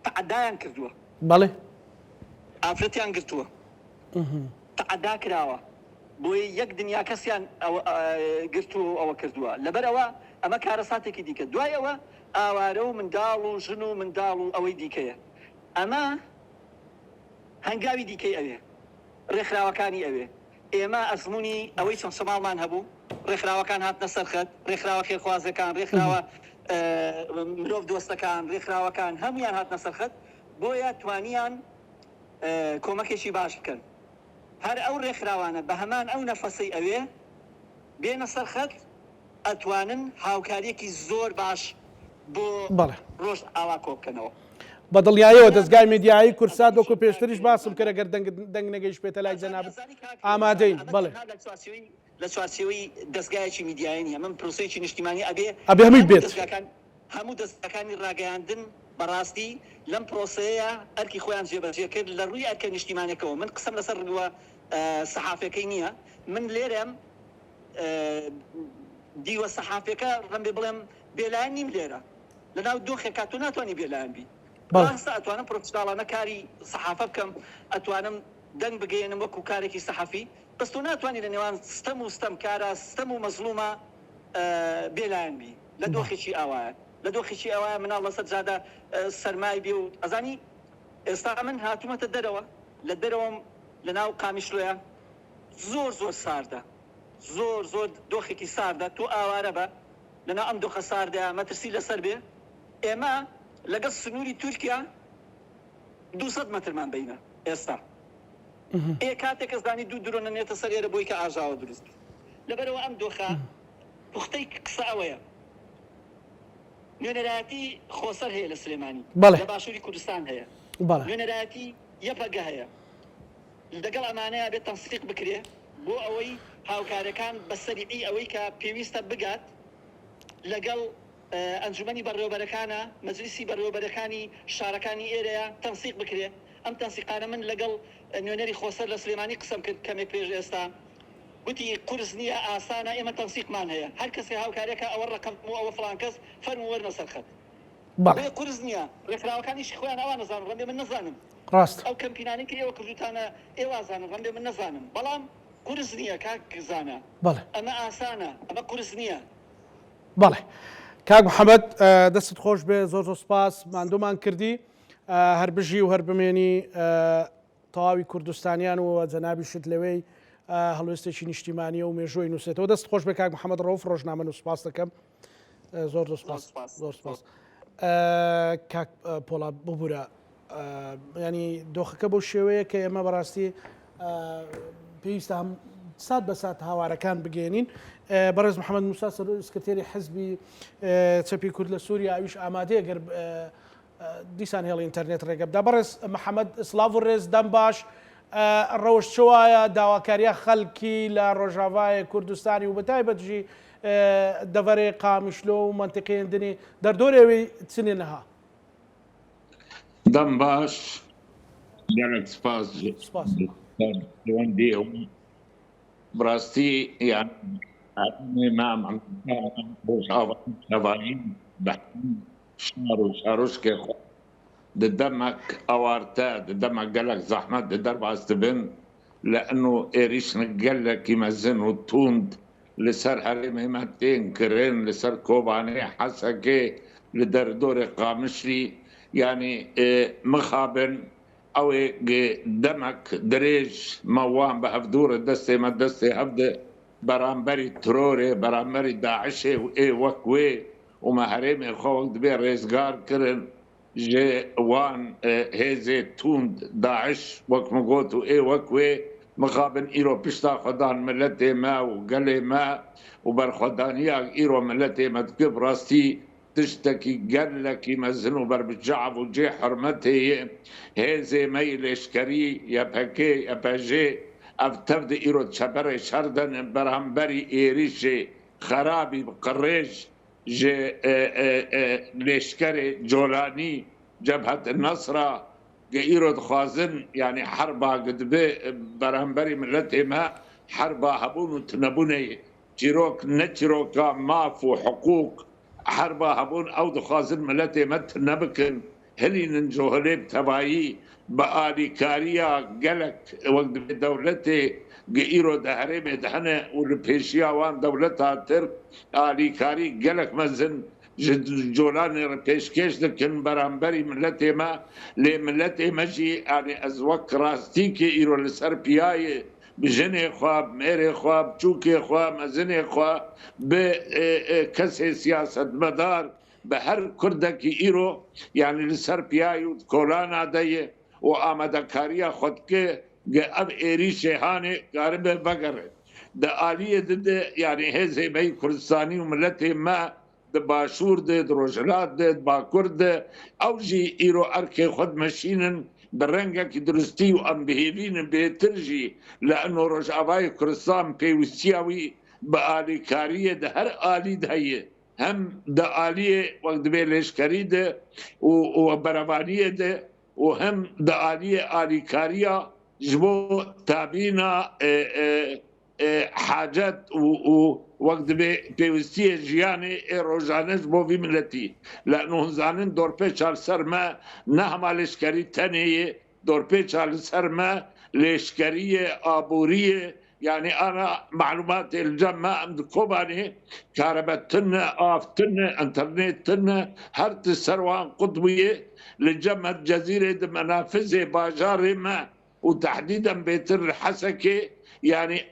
تەعەدایان کردووە بەڵێ ئافرەتیان گرتووە تەعەدا کراوە بۆی یەک دنیا کەسیان گرتووە ئەوە کردووە لەبەرەوە ئەمە کارەساتێکی دیکە دوایەوە ئاوارە و منداڵ و ژن و منداڵ و ئەوەی دیکەیە ئەمە هەنگاوی دیکەی ئەوێ ڕێکخراوەکانی ئەوێ ئێمە ئەزمموی ئەوەی چەند شەماڵمان هەبوو ڕێکخراوەکان هاتنە سەرخەت ڕێکخراوە خێرخوازەکان ڕێکخراوە مرۆڤ دۆستەکان ڕێکخراوەکان هەمویان هاتنە سەرخەت بۆیە توانیان کۆمەکێکی باش بکەن هەر ئەو ڕێکخراوانە بە هەمان ئەو نەفەسەی ئەوێ بێنە سەرخەت ئەتوانن هاوکاریەکی زۆر باش بۆ ڕۆژ ئاوا کۆ بکەنەوە بە دڵیایەوە دەستگای میدیایی کورسات وەکو پێشتریش باسم کرد ئەگەر دەنگ نەگەیشت پێێتە لای جەنابەت ئامادەین بڵێ لە چوارچێوەی دەستگایەکی میدیایی نیە من پرۆسەیەکی نیشتیمانی ئەبێ هەمووی بێت هەموو دەستەکانی ڕاگەیاندن بەڕاستی لەم پرۆسەیە ئەرکی خۆیان جێبەجێ کرد لە ڕووی ئەرکە نیشتیمانەکەەوە من قسەم لەسەر ڕووە سەحافەکەی نییە من لێرەم دیوە سەحافەکە ڕەمبێ بڵێم بێلایەن نیم لێرە لەناو دۆخێکا تۆ ناتوانانی بێلایەن بی بەڵاستا ئەتوانم پرۆفسیۆناڵانە کاری سەحافە بکەم ئەتوانم دەنگ بگەێنم وەکو کارێکی سەحافی بەس تۆ ناتوانانی لە نێوان ستەم و ستەم کارە ستەم و مەزلومە بێلایەن بی لە دۆخێکی ئاوایە لە دۆخێکی ئەوە مناڵ لەسەر جادە سەرمای بێ و ئەزانی ئێستا من هاتوومەتە دەرەوە لە دەرەوەم لە ناو قامیشلۆیە زۆر ساردە زۆر دۆخێکی ساردە تۆ ئاوارە بە لەنا ئەم دۆخە ساردەیە مەترسی لەسەر بێ ئێمە لەگەڵ سنووری تورکیا 200 مەترمان بینە ئێستا کاتێک کەسدانی دوو درۆنە نێتە سەر ئێرە بۆی کە ئاژاوە دروست لەبەرەوە ئەم دۆخە پوختەی قسە ئەوەیە نوێنەرایەتی خۆسەر هەیە لە سلێمانی لە باشووری کوردستان هەیە نوێنەرایەتی یەپەگە هەیە لەگەڵ ئەمانەیە بێت تەنسیق بکرێ بۆ ئەوەی هاوکارەکان بە سەریعی ئەوەی کە پێویستە بگات لەگەڵ ئەنجومەنی بەڕێوەبەرەکانە مەجلیسی بەڕێوەبەرەکانی شارەکانی ئێرەیە تەنسیق بکرێ ئەم تەنسیقانە من لەگەڵ نوێنەری خۆسەر لە سلێمانی قسەم کرد کەمێک پێش ئێستا گوتی قورس نییە ئاسانە ئێمە تەنسیقمان هەیە هەر کەسێ هاوکارێکە ئەوە ڕقم و ئەوە فڵان کەس فەرمو وەرنە سەرخەت قورس نییە ڕێکخراوەکانیشی خۆیان ئەوان نەزانن ڕەنبێ من نەزانم ڕاست ئەو کەمپینانی کە ئێوە کردوتانە ئێوازانن ڕەنبێ من نەزانم بەڵام قورس نییە کاکزانە ئەمە ئاسانە ئەمە قورس نییە بەڵێ کاک محەممەد دەستت خۆش بێ زۆر سوپاس ماندوومان کردی هەر بژی و هەر بمێنی تەواوی کوردستانیان و جەنابی شت لەوەی هەڵوێستێکی نیشتیمانیە و مێژوۆی نووسێتەوە. دەست خۆش بێ کاک محەممەد ڕەوف ڕۆژنامە و سوپاس دەکەم. زۆر زۆر سپاس. کاک پۆڵات ببوورە ینی دۆخەکە بۆ شێوەیە کە ئێمە بەڕاستی پێویستە هەم سات بە سات هاوارەکان بگەێنین. بەڕێز محەممەد موسا سکرتێری حزبی چەپی کورد لە سووریا ئەویش ئامادەیە گەر دیسان هێڵی ئینتەرنێت ڕێگەبدا. بەڕێز محەممەد سلااو و ڕێز دەم باش ڕەوشت چوایە داواکاریە خەڵکی لە ڕۆژاوای کوردستانی و بەتایبەتژی دەڤەرێ قامیشلۆ و منتیقێندنی دەردۆرێوی چنێ نەها. دەم باش گەلێک سپاس بڕاستی یان مام ڕۆژاوایی شار و شارۆشکێ خۆ دەمەک ئەوارتە دەمە گەلک زەحمەت دەرباز دەبن لەئەنو ئێریشن گەلێکی مەزن و توند لەسەر هەرێمێمە تێن کردن لەسەر کۆبانەی حەسەکێ لە دەردۆرێ قامشری ینی مخابن ئەوێ دەمەک درێژ مەوان بە هەفتورە دەستێمە دەستێ هەفتە بەرامبەری ترۆرێ بەرامبەری داعشێ و ئێ وەکوێ ومە هەرێمێ خۆوەک دەبێ ڕێزگار کردن ژێ وان هێزێ توند داعش وەکمە گوت و ئێ وەکوێ مخابن ئیرۆ پشتا خۆدان ملەتێ ما و گەلێ ما و بەرخۆدانیا ئیرۆ ملەتێ مەدکە بڕاستی تشتێکی گەلێکی مەزن و بربجعب و جێ حرمەتەیە هێزێ مەی لێشکەری یەپەکێ ئەپەژێ ئەف تەفدە ئیرۆ چەپەرێ شەردەن بەرامبەری ئێریشێ خەرابی قڕێژ ژێ لێشکەرێ جۆلانی جەبهەت نەسرا گە ئیرۆ دخوازن ینی حربا دەبێ بەرامبەری ملەتێ مە حربا هەبوون و تنەبوونەیە چیرۆک نەچیرۆکە ماف و حقوق حربا هەبوون ئەو دخوازن ملەتێ مە تنەبکن هەلینن جۆهلێ تەبایی بە ئالیکاریە گەلک وەک دەبێ دەولەتێ گە ئیرۆ دەهەرێمێ دهەنە و لە پێشیاوان دەولەتا تر ئالیکاری گەلک مەزن جۆلانی پێشکەش دەکەن بەرامبەری ملەتێ مە لێ ملەتێ مەژی ئانی ئەز وەک ڕاستیکێ ئیرۆ لەسەر پیایە بژنێ خوا مێرێ خوا بچووکێ خوا مەزنێ خوا بە کەسێ سیاسەتمەدار بە هەر کوردێکی ئیرۆ یعنی لەسەر پیاوی و کۆلانا دەیە و ئامادەکاریە خۆتکە ئەم ئێری شێهانێ کارە بێ بەگەڕێت دە ئالیە ددە یعنی هێزێبەی کوردستانی و ملەتێ مە دە باشوور دێت ڕۆژهەلات دێت باکوور دێ ئەو ژی ئیرۆ ئەرکێ خۆت مەشینن بە ڕەنگێکی درستی و ئەم بهێوینن بێترژی لە ئەنۆ ڕۆژئاوای کوردستان پێویستیاوی بە ئالیکاریە دە هەر ئالی هەیە هەم دە ئالیە وەک دەبێ لێشکەری دێ و بەرەبانیە دێ و هەم دە ئالیە ئالیکاریە ji bo tabîna hacet û wek dibe pêwistiyê jiyanê ê rojane ji bo vî milletî li nûzanin dorpêça li ser me ne hema leşkerî tenê ye dorpêça li ser me leşkeriyê aboriyê yani ana malumatê li cem me em di Kobanê karebetinne aftinne internêtinne her ti ser wan qutbiyê li cem cezîrê di menafizê bajarê me وتحديدا بيتر حسكي يعني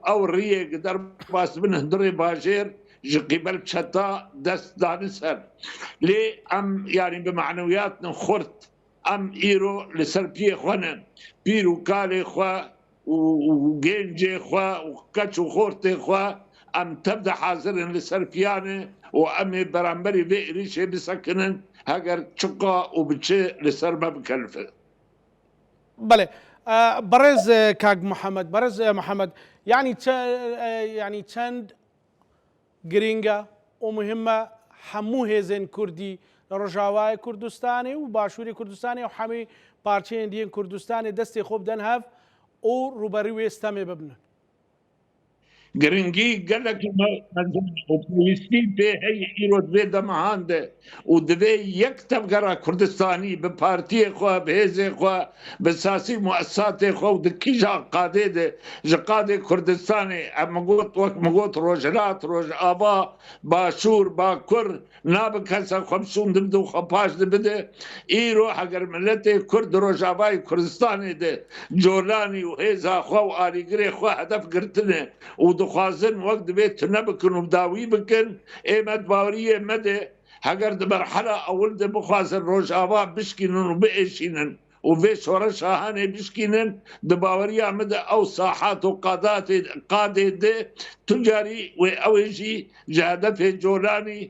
او ريه قدر باس من هندري باجير قبل شتا دست دانسر لي ام يعني بمعنويات نخرت ام ايرو لسربيه خوانا بيرو كالي خوا وجينجي خوا وكاتشو خورتي خوا ام تبدا حاضر لسربيانه وامي برامبري بيريشي بسكنن هاجر تشقا وبتشي لسربا بكلفه بله بەڕێز کاک محەممەد بەڕێز محەممەد ینی چەند گرینگە و مهمە هەموو هێزن کوردی لە ڕۆژاوای کوردستانی و باشووری کوردستانی و هەمی پارچەیەن دیین کوردستانی دەستی خۆ بدەن هەف و ڕوبەری وێستەمێ ببنن گرنگی گلک پولیسی به هی ایرود به دمهانده و دوی یک تبگره کردستانی به پارتی خواه به هزه خواه به ساسی مؤسسات خواه ده کجا قاده ده جقاده کردستانی مگوت وقت مگوت روجلات روج آبا باشور باکر ناب کسا خمسون دبده و خپاش دبده ایرو اگر ملت کرد روج آبای کردستانی ده جولانی و هزا خواه و آلیگری خواه هدف گرتنه و دخوازن وقت بيت نبكن وبداوي بكن ايمد باوريه مدى هجر د مرحله اول د بخوازن روج ابا بشكينن وبايشينن وفي شورا شاهانه بشكينن د باوريه مدى او ساحات وقادات قاده تجاري واوجي جهاد في جولاني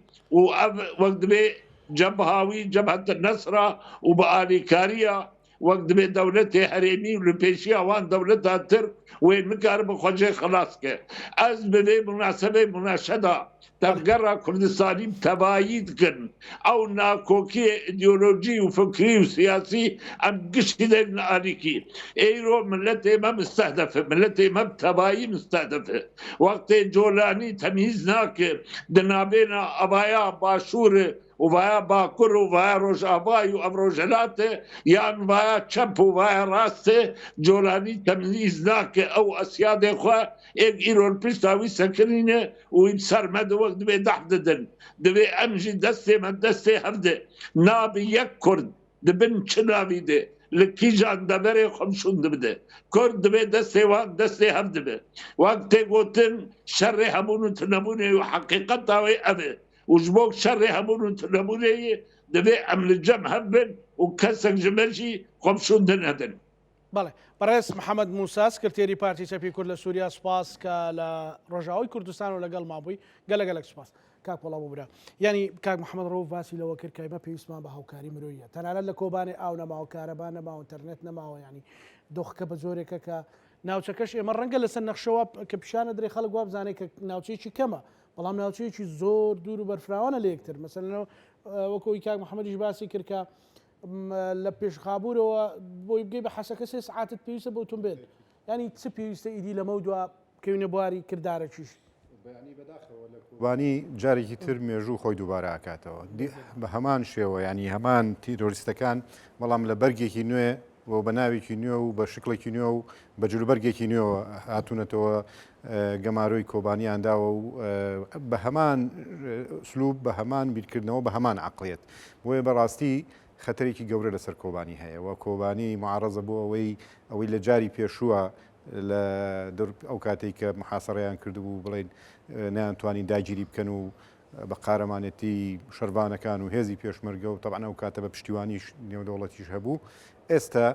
وقت بي جبهاوي جبهه النصره وبالي كاريه وقت به دولت حريمي ولبيشي اوان دولتها ترك وين مكارب خوجه خلاص كه از به مناسبه مناشده تفقرة كردستاني تبايد كن او ناكوكي ايديولوجي وفكري وسياسي ام قشدين عليكي ايرو ملتي ما مستهدفه ملتي ما تبايي مستهدفه وقت جولاني تمييزناك دنابينا ابايا باشور وبايا باكر وبايا روجاباي وابروجلات يعني بايا تشب وبايا راست جولاني تمييزناك او اسياد اخوة ايك ايرو البريستاوي سكرينه ويبسر مد وقت دبي دحددن دبي امجي دستي من دستي هفده نابي يك كرد دبن چنابي ده لكي جان دبري خمسون دبده كرد دبي دستي وان دستي هفده وقت قوتن شر همون تنمونه وحقيقتها ويأبه وجبوك شر همون تنمونه دبي عمل الجم هبن وكسك جمرشي خمسون دن هدن بەڵێ بەڕێز محەممەد موسا سکرتێری پارتی چەپی کورد لە سووریا سوپاس کە لە ڕۆژاوی کوردستان و لەگەڵ مابووی گەلەگەلک سوپاس کاک وەڵام برا ینی کاک محەممەد ڕۆ باسی لەوە کرد کایمە پێویستمان بە هاوکاری مرۆیە تەنانەت لە کۆبانێ ئاو نەماوە کارەبان نەماوە ئینتەرنێت نەماوە ینی دۆخەکە بە زۆرێکە کە ناوچەکەش ئێمە ڕەنگە لەسەر نەخشەوە کە پیشانە درێ خەڵک وا بزانێت کە ناوچەیەکی کەمە بەڵام ناوچەیەکی زۆر دوور و بەرفراوانە لە یەکتر مەسەلەنەوە وەکۆی کاک محەممەدیش باسی کرد کە لە پێشخابوورەوە بۆی بگەی بە حەسەکە سێ سعاتت پێویستە بۆ ئۆتۆمبیل ینی چ پێویستە ئیدی لەمە دووە کەوینە بواری کردارەکیش وانی جارێکی تر مێژوو خۆی دووبارە ئاکاتەوە بە هەمان شێوە ینی هەمان تیرۆریستەکان بەڵام لە بەرگێکی نوێ و بە ناوێکی نوێ و بە شکڵێکی نوێ و بە جلوبەرگێکی نوێەوە هاتوونەتەوە گەماروی کۆبانیانداوە و بە هەمان سلوب بە هەمان بیرکردنەوە بە هەمان عقلێت بۆیە بەڕاستی خەتەرێکی گەورە لەسەر کۆبانی هەیە و کۆبانی معارەزە بۆ ئەوەی لە جاری پێشووە لە ئەو کاتێک کە محاسەڕیان کردبوو بڵێن نەیانتوانی داگیری بکەن و بە قارەمانەتی شەربانەکان و هێزی پێشمەرگە و تەبعەن ئەو کاتە بە پشتیوانیش نێودەوڵەتیش هەبوو ئێستا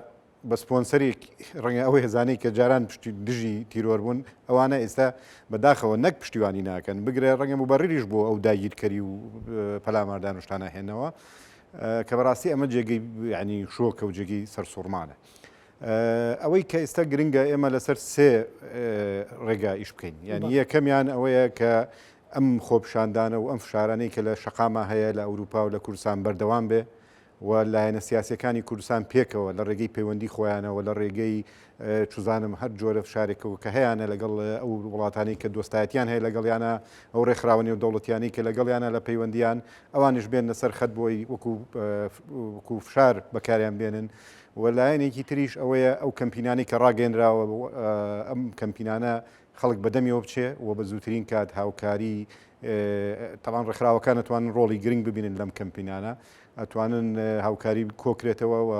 بە سپۆنسەرێک ڕەنگە ئەوەی هەزانەی کە جاران دژی تیرۆر بوون ئەوانە ئێستا بەداخەوە نەک پشتیوانی ناکەن بگرێ ڕەنگە مبەڕیریش بۆ ئەو داگیرکەری و پەلاماردان و شتانە هێنەوە کە بەڕاستی ئەمە جێگەی ینی شۆکە و جێگەی سەرسوڕمانە ئەوەی کە ئێستا گرنگە ئێمە لەسەر سێ ڕێگا ئیش بکەین یعنی یەکەمیان ئەوەیە کە ئەم خۆپشاندانە و ئەم فشارانەی کە لە شەقامە هەیە لە ئەوروپا و لە کوردستان بەردەوام بێ و لایەنە سیاسەکانی کوردستان پێکەوە لە ڕێگەی پەیوەندی خۆیانەوە لە ڕێگەی چوزانم هەر جۆرە فشارێکەوە کە هەیەە لەگەڵ ئەو وڵاتانی کە دۆستایەتیان هەیە لەگەڵیانە ئەو ڕێکخراوەنی و دەوڵەتیانی کە لەگەڵیانە لە پەیوەندیان ئەوانش بێنە سەر خەت بۆی وەکو فشار بەکاریان بێنن و لایەنێکی تریش ئەوەیە ئەو کەمپینانی کە ڕاگەێنراوە ئەم کەمپینانە خەڵک بەدەمیەوە بچێ و بە زووترین کات هاوکاری تاوان ڕێکخراوەکان ئەتوانن ڕۆڵی گرنگ ببینن لەم کەمپینانە ئەتوانن هاوکاری کۆکرێتەوە و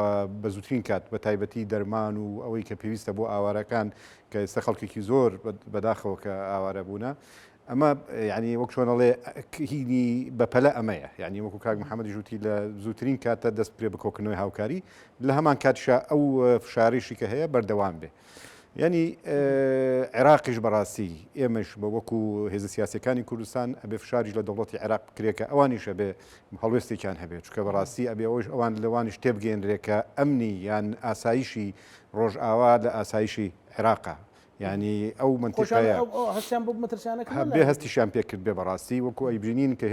بە زووترین کات بە تایبەتی دەرمان و ئەوەی کە پێویستە بۆ ئاوارەکان کە ئێستا خەڵکێکی زۆر بەداخەوە کە ئاوارە بوونە ئەمە ینی وەک چۆنەڵێ هینی بەپەلە ئەمەیە ینی وەکو کاک محەممەدی ژووتی لە زووترین کاتە دەست پێ بکۆکردنەوەی هاوکاری لە هەمان کاتشا ئەو فشاریشی کە هەیە بەردەوام بێ ینی عێراقیش بەڕاستی ئێمەش بە وەکو هێزە سیاسەکانی کوردستان ئەبێ فشاریش لە دەوڵەتی عێراق بکرێکە ئەوانیشە بێ هەڵوێستێکیان هەبێت چکە بەڕاستی ئەبێ ئەوش ئەوان لەوانیش تێبگەێنرێکە ئەمنی یان ئاسایشی ڕۆژئاوا لە ئاسایشی عێراقا ینی ئەو منتیقەیە هەستیان بۆ مەترسیانەکە بێ هەستیشان پێکرد بێ بەڕاستی وەکو ئەیبرینین کە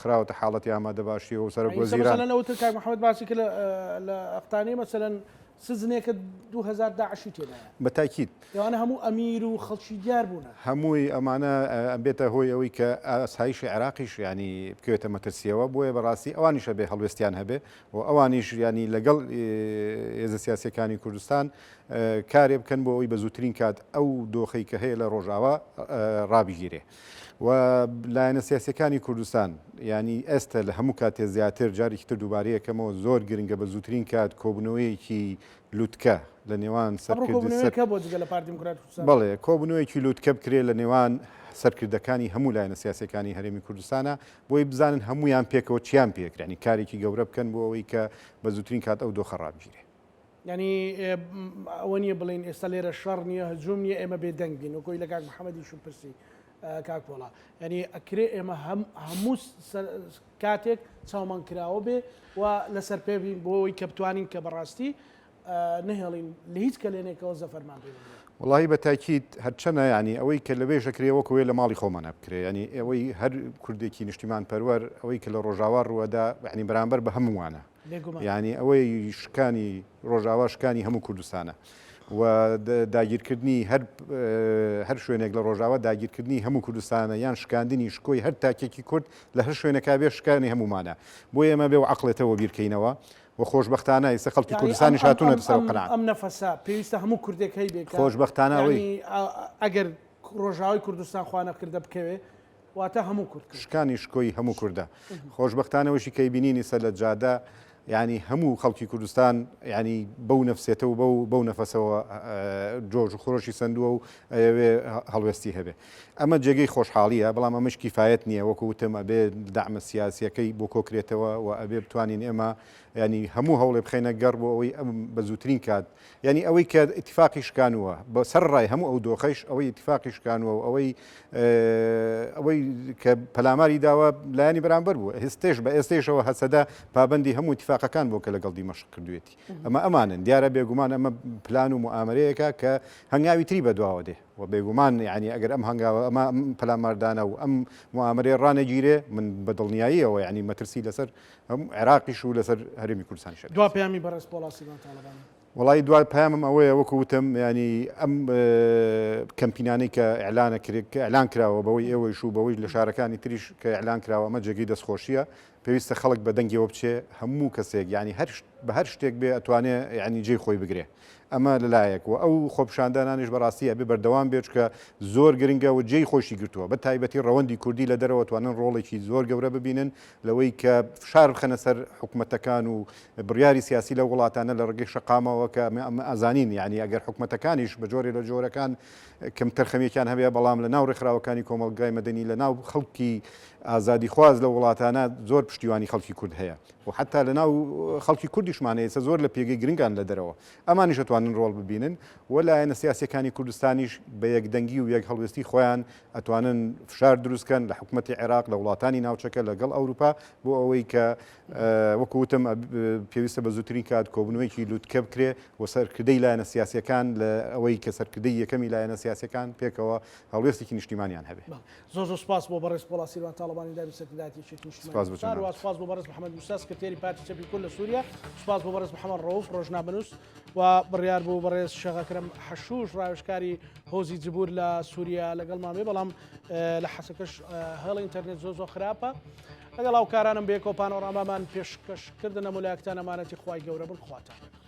خراوەتە حاڵەتی ئامادە باشی و سەر گۆزیرانەوە کاک محەممەد باسی کرد لە ئەقتانی مەسەلەن سزنێکە 2010 تێدا بەتاکیید ئەوانە هەموو ئەمیر و خەڵکی دیار بوون هەمووی ئەمانە بێتە هۆی ئەوەی کە ئاسایشی عێراقیش ینی بکوێتە مەترسیەوە بۆیە بەڕاستی ئەوانیشە بێ هەڵوێستیان هەبێ و ئەوانیش ینی لەگەڵ هێزە سیاسیەکانی کوردستان کارێ بکەن بۆ ئەوی بە زووترین کات ئەو دۆخەی کە هەیە لە ڕۆژاوە ڕابیگیرێ و لایەنە سیاسیەکانی کوردستان ینی ئێستا لە هەموو کاتێ زیاتر جارێکی تر دووبارەیەکەمەوە زۆر گرنگە بە زووترین کات کۆبنەوەیەکی لوتکە لە نێوان بەڵێ کۆبنەوەیەکی لوتکە بکرێ لە نێوان سەرکردەکانی هەموو لایەنە سیاسیەکانی هەرێمی کوردستانە بۆی بزانن هەمویان پێکەوە چیان پێکرانی کارێکی گەورە بکەن بۆ ئەوەی کە بە زووترین کات ئەو دۆخە ڕابگیرێ. ینی ئەوە نییە بڵین ئێستا لێرە شەڕ نییە هەجوم نیە ئێمە بێدەنگ بین وەکۆی لە کاک محەممەدی شوپرسی کاک پۆڵا ینی ئەکرێ ئێمە هەموو کاتێک چاومان کراوە بێ و لەسەر پێبین بۆ ئەوەی کە بتوانین کە بەڕاستی نهێڵین لە هیچ کەلێنێکەوە زەفەرمان پێ وڵی بە تاکیید هەرچەنە ینی ئەوەی کە لە بێژەکرێەوەکوێ لە ماڵی خۆمانە بکرێ ینی ئەوەی هەر کوردێکی نیشتیمان پەروەەر ئەوەی کە لە ڕۆژاوا ڕوەدا ینی بەرامبەر بە هەمووانە ینی ئەوەی شکانی ڕۆژاوا شکانی هەموو کوردستانە و داگیرکردنی هەر شوێنێک لە ڕۆژاوا داگیرکردنی هەموو کوردستانە یان شکاندنی شکۆی هەر تاکێکی کورد لە هەر شوێنەکە بێ شکانی هەمومانە بۆ ئێمە بێ و عقلێتەوە بیرکەینەوە و خۆشببختانە ئێستا خەڵکی کوردستانی هاتوونە سەر قەناعەت ئەم نەفەسا پێویستە هەموو کوردێک هەی بێ خۆشببختانەوەی ئەگەر ڕۆژاوی کوردستان خوانەکردە بکەوێ واتە هەموو کورد شکانی شکۆی هەموو کووردە خۆشببختانەوەشی کەی بینینی سەر لە جادە ینی هەموو خەڵکی کوردستان ینی بەو نەفسێتەوە بەو نەفەسەوە جۆژ و خۆشی سندووە و ئەوێ هەڵوێستی هەبێ ئەمە جێگەی خۆشحاڵیە بەڵام ئەمەش کیفایەت نییە وەکو وتم ئەبێ دامە سیاسیەکەی بۆ کۆکرێتەوە و ئەبێ بتوانین ئێمە ینی هەموو هەوڵێ بخێنە گەڕ بۆ ئەوەی ئەم بە زووترین کات ینی ئەوەی کە ئیتفاقی شکانووە بە سەر ڕای هەموو ئەو دۆخەیش ئەوەی ئیتفاقی شکانووە و ئەوەی کە پەلاماری داوە لایانی بەرامبەر بوو هێستێش بە ئێستێشەوە هەسەدا پابندی هەموو ئیتفاقەکان بۆ کە لەگەڵ دیمەشق کردوێتی ئەمە ئەمانن دیارە بێگومان ئەمە پلان و معاملەیەکە کە هەنگاوی تری بەدواوە دێ و بێگومان ینی ئەگەر ئەم هەنگاوە ئەمە پەلاماردانە و ئەم معاملەیە ڕانەگیرێ من بەدڵنیاییەوە ینی مەترسی لەسەر هەم عێراقیش و لەسەر هەرێمی کوردستان شێت دوا پەیامی بەڕێز پۆڵاسیبان تاالبانی وڵی دوای پامم ئەوەیە وەکو وتم ینی ئەم کەمپینانەی کە ئەعلانە کرێت کە ئەعلان کراوە بەوەی ئێوەش و بەوەی لە شارەکانی تریش کە ئەعلان کراوە ئەمە جێگەی دەستخۆشیە پێویستە خەڵک بە دەنگەوە بچێ هەموو کەسێک ینی بە هەر شتێک بێ ئەتوانێت ینی جێی خۆی بگرێ ئەمە لەلایەک و ئەو خۆپشاندانانیش بەڕاستیە بێ بەردەوام بێت کە زۆر گرنگە و جێی خۆشی گرتووە بە تایبەتی ڕەوەندی کوردی لە دەرەوە توانن ڕۆڵێکی زۆر گەورە ببینن لەوەی کە فشار بخەنە سەر حکوومەتەکان و بڕیاری سیاسی لە وڵاتانە لە ڕگەی شقامەوە کە ئازانین ینی ئەگەر حکوومەتەکانیش بە جۆرێ لە جۆرەکان کەم تەرخەمیەکان هەبێ بەڵام لە ناو ڕێکخراوەکانی کۆمەلگای مەدەنی لە ناو خەڵکی ئازادی خواز لە وڵاتانە زۆر پشتیوانی خەڵکی کورد هەیە و حتا لە ناو خەڵکی کوردیشمانەیە زۆر لە پێگەی گرنگان لە دەرەوە ئەمانیش دەتوانن ڕۆڵ ببینن و لایەنە سیاسیەکانی کوردستانیش بە یەکدەنگی و یەک هەڵوێستی خۆیان ئەتوانن فشار دروستکەن لە حکوومەتی عێراق لە وڵاتانی ناوچەکە لەگەڵ ئەوروپا بۆ ئەوەی کە وەکوتم پێویستە بە زووترین کات کۆبنەوەیکی لوتکە بکرێ و سەرکردەی لایەنە سیاسیەکان لە ئەوەی کە سەرکردەی یەکەمی لایەنە سیاسیەکان پێکەوە هەڵوێستێکی نیشتیمانیان هەبێ زۆر سپاس بۆ بەڕێز پۆڵاسیبان تاالبانی دابی سەرکردایەتێکی نیشتیمانی سپاس بۆ بەڕێز محەممەد موسا سکرتێری پارتی چەپی کورد لە سووریا سپاس بۆ بەڕێز محەممەد ڕەوف ڕۆژنامەنووس و بڕیار بوو بەڕێز شەغەکرم حەشوش ڕاوێژکاری هۆزی جبور لە سووریا لەگەڵمان بێ بەڵام لە حەسەکەش هەڵ ئینتەرنێت زۆر خراپە لەگەڵ هاوکارانم بێ کۆپانۆڕامامان پێشکەشکردن نەمولایەکتان ئەمانەتی خوای گەورە بن خواتان.